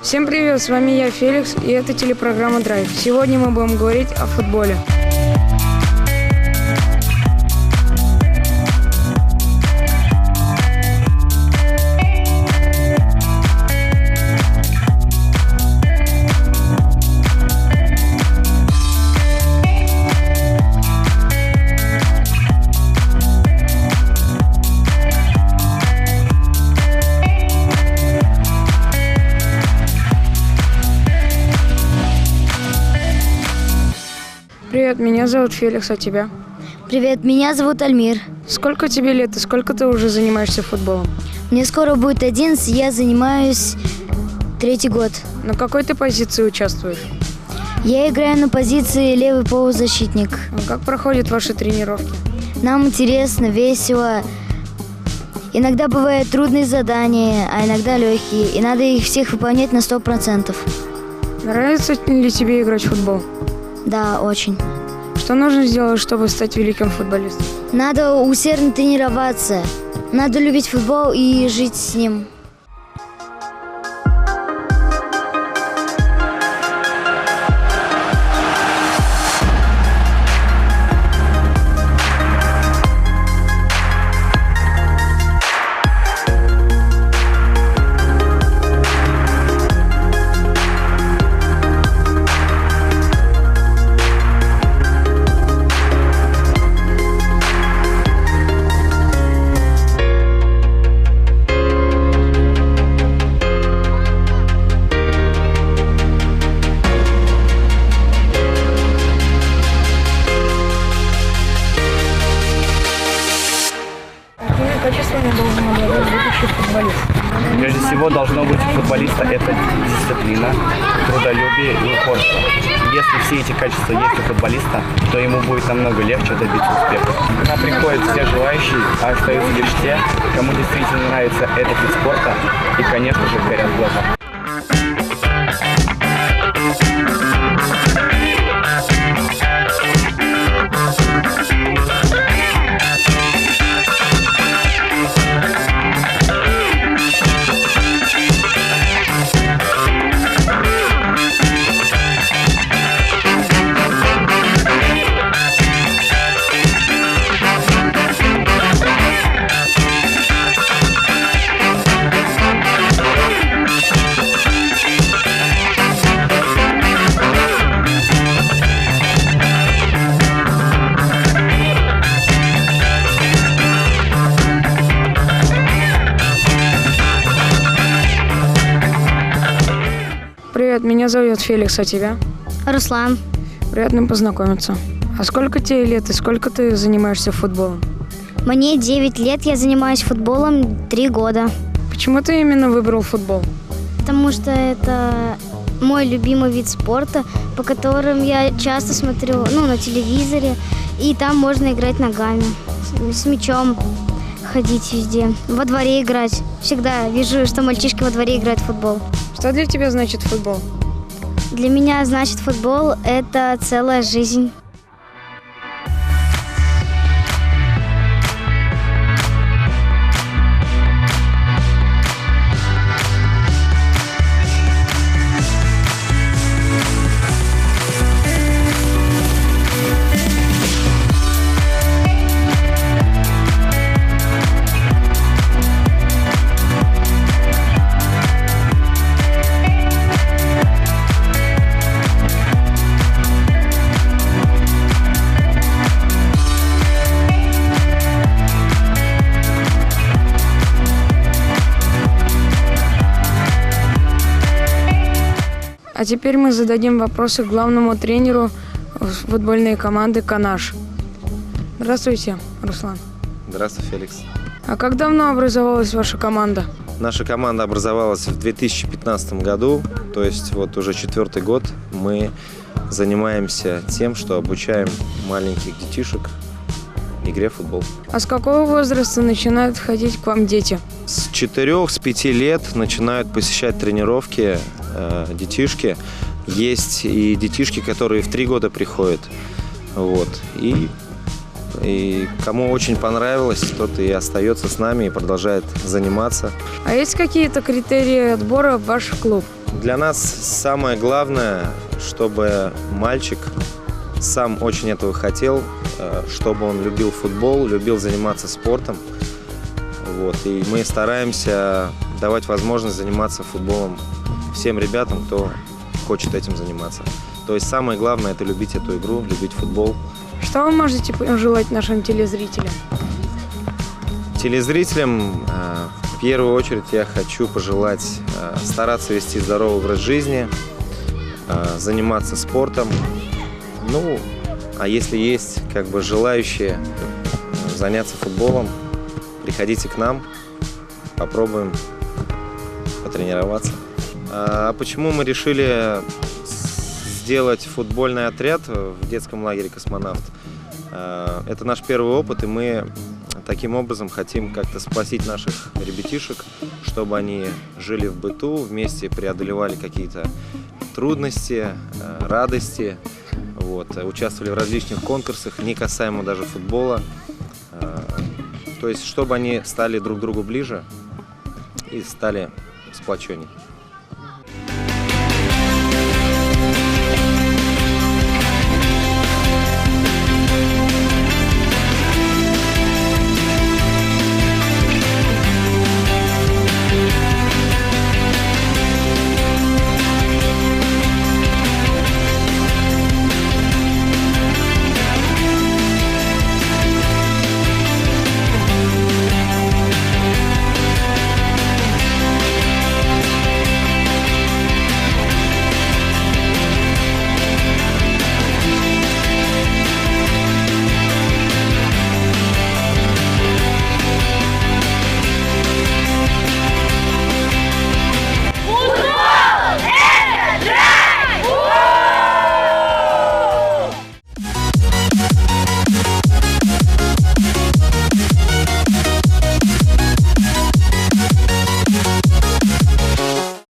Всем привет, с вами я, Феликс, и это телепрограмма «Драйв». Сегодня мы будем говорить о футболе. Привет, меня зовут Феликс, а тебя? Привет, меня зовут Альмир. Сколько тебе лет и сколько ты уже занимаешься футболом? Мне скоро будет 11, я занимаюсь 3-й год. На какой ты позиции участвуешь? Я играю на позиции левый полузащитник. А как проходят ваши тренировки? Нам интересно, весело. Иногда бывают трудные задания, а иногда легкие. И надо их всех выполнять на 100%. Нравится ли тебе играть в футбол? Да, очень. Что нужно сделать, чтобы стать великим футболистом? Надо усердно тренироваться. Надо любить футбол и жить с ним. Качествами должен обладать будущий футболист? Прежде всего, должно быть у футболиста это дисциплина, трудолюбие и упорство. Если все эти качества есть у футболиста, то ему будет намного легче добиться успеха. Когда приходят все желающие, а остаются лишь те, кому действительно нравится этот вид спорта и, конечно же, горят глаза. Привет, меня зовут Феликс, а тебя? Руслан. Приятно познакомиться. А сколько тебе лет и сколько ты занимаешься футболом? Мне 9 лет, я занимаюсь футболом 3 года. Почему ты именно выбрал футбол? Потому что это мой любимый вид спорта, по которым я часто смотрю на телевизоре. И там можно играть ногами, с мячом ходить везде, во дворе играть. Всегда вижу, что мальчишки во дворе играют в футбол. Что для тебя значит футбол? Для меня значит футбол – это целая жизнь. А теперь мы зададим вопросы главному тренеру футбольной команды «Канаш». Здравствуйте, Руслан. Здравствуй, Феликс. А как давно образовалась ваша команда? Наша команда образовалась в 2015 году, то есть вот уже 4-й год мы занимаемся тем, что обучаем маленьких детишек игре в футбол. А с какого возраста начинают ходить к вам дети? С 4-5 лет начинают посещать тренировки детишки. Есть и детишки, которые в 3 года приходят. Вот. И кому очень понравилось, тот и остается с нами и продолжает заниматься. А есть какие-то критерии отбора в ваш клуб? Для нас самое главное, чтобы мальчик сам очень этого хотел, чтобы он любил футбол, любил заниматься спортом. Вот. И мы стараемся давать возможность заниматься футболом всем ребятам, кто хочет этим заниматься. То есть самое главное – это любить эту игру, любить футбол. Что вы можете пожелать нашим телезрителям? Телезрителям в первую очередь я хочу пожелать стараться вести здоровый образ жизни, заниматься спортом. Ну, а если есть желающие заняться футболом, приходите к нам, попробуем потренироваться. А почему мы решили сделать футбольный отряд в детском лагере «Космонавт»? Это наш первый опыт, и мы таким образом хотим как-то сплотить наших ребятишек, чтобы они жили в быту, вместе преодолевали какие-то трудности, радости, вот, участвовали в различных конкурсах, не касаемо даже футбола. То есть, чтобы они стали друг другу ближе и стали сплоченнее.